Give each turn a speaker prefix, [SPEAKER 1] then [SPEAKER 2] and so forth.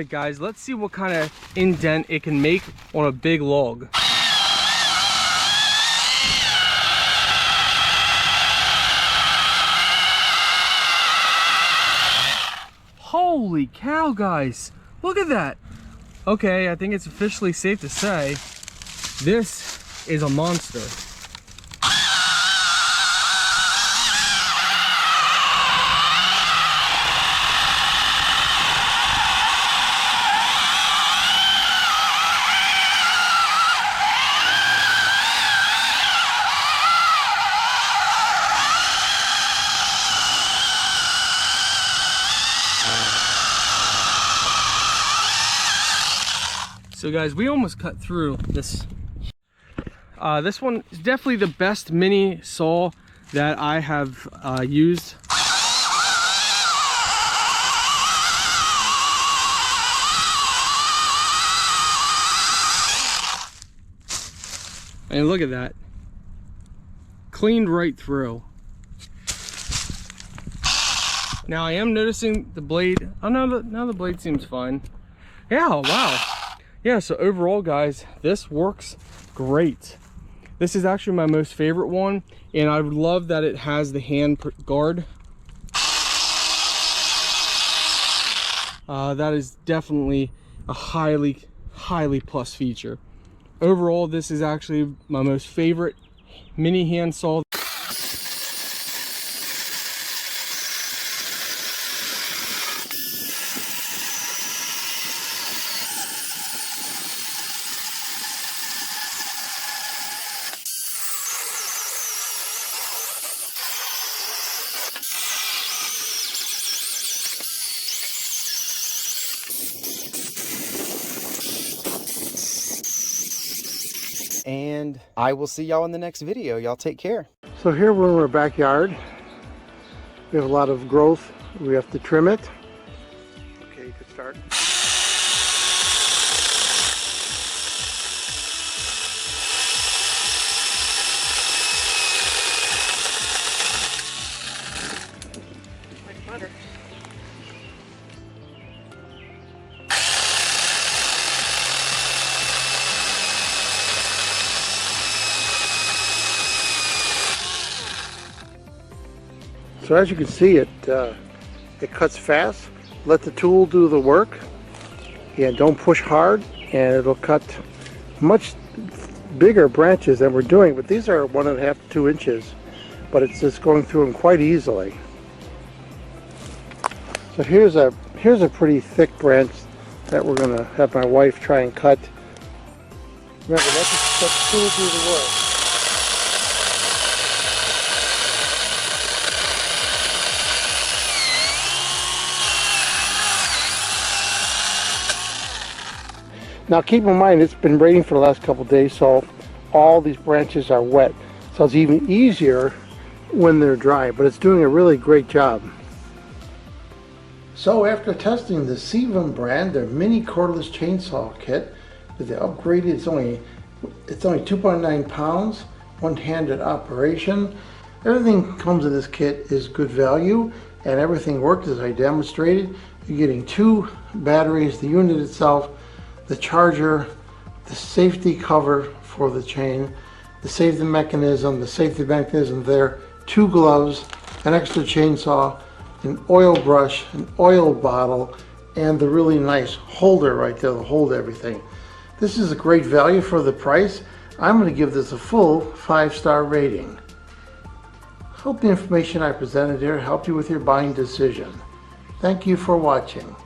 [SPEAKER 1] Alright guys, let's see what kind of indent it can make on a big log. Holy cow guys, look at that. Okay, I think it's officially safe to say this is a monster. So guys, we almost cut through this. This one is definitely the best mini saw that I have used. And look at that. Cleaned right through. Now I am noticing the blade. Oh no, now the blade seems fine. Yeah, wow. Yeah, so overall guys, this works great. This is actually my most favorite one, and I love that it has the hand guard. That is definitely a highly plus feature. Overall, this is actually my most favorite mini hand saw.
[SPEAKER 2] And I will see y'all in the next video. Y'all take care.
[SPEAKER 3] So here we're in our backyard. We have a lot of growth. We have to trim it. Okay, you can start.
[SPEAKER 4] Like butter.
[SPEAKER 3] So as you can see, it cuts fast. Let the tool do the work. Yeah, don't push hard, and it'll cut much bigger branches than we're doing. But these are 1.5 to 2 inches, but it's just going through them quite easily. So here's a pretty thick branch that we're going to have my wife try and cut. Remember, let the tool do the work. Now keep in mind, it's been raining for the last couple of days, so all these branches are wet. So it's even easier when they're dry, but it's doing a really great job. So after testing the Sevum brand, their mini cordless chainsaw kit with the upgraded, it's only 2.9 pounds, one-handed operation. Everything comes in this kit is good value, and everything works as I demonstrated. You're getting 2 batteries, the unit itself, the charger, the safety cover for the chain, the safety mechanism there, 2 gloves, an extra chainsaw, an oil brush, an oil bottle, and the really nice holder right there to hold everything. This is a great value for the price. I'm going to give this a full 5-star rating. Hope the information I presented here helped you with your buying decision. Thank you for watching.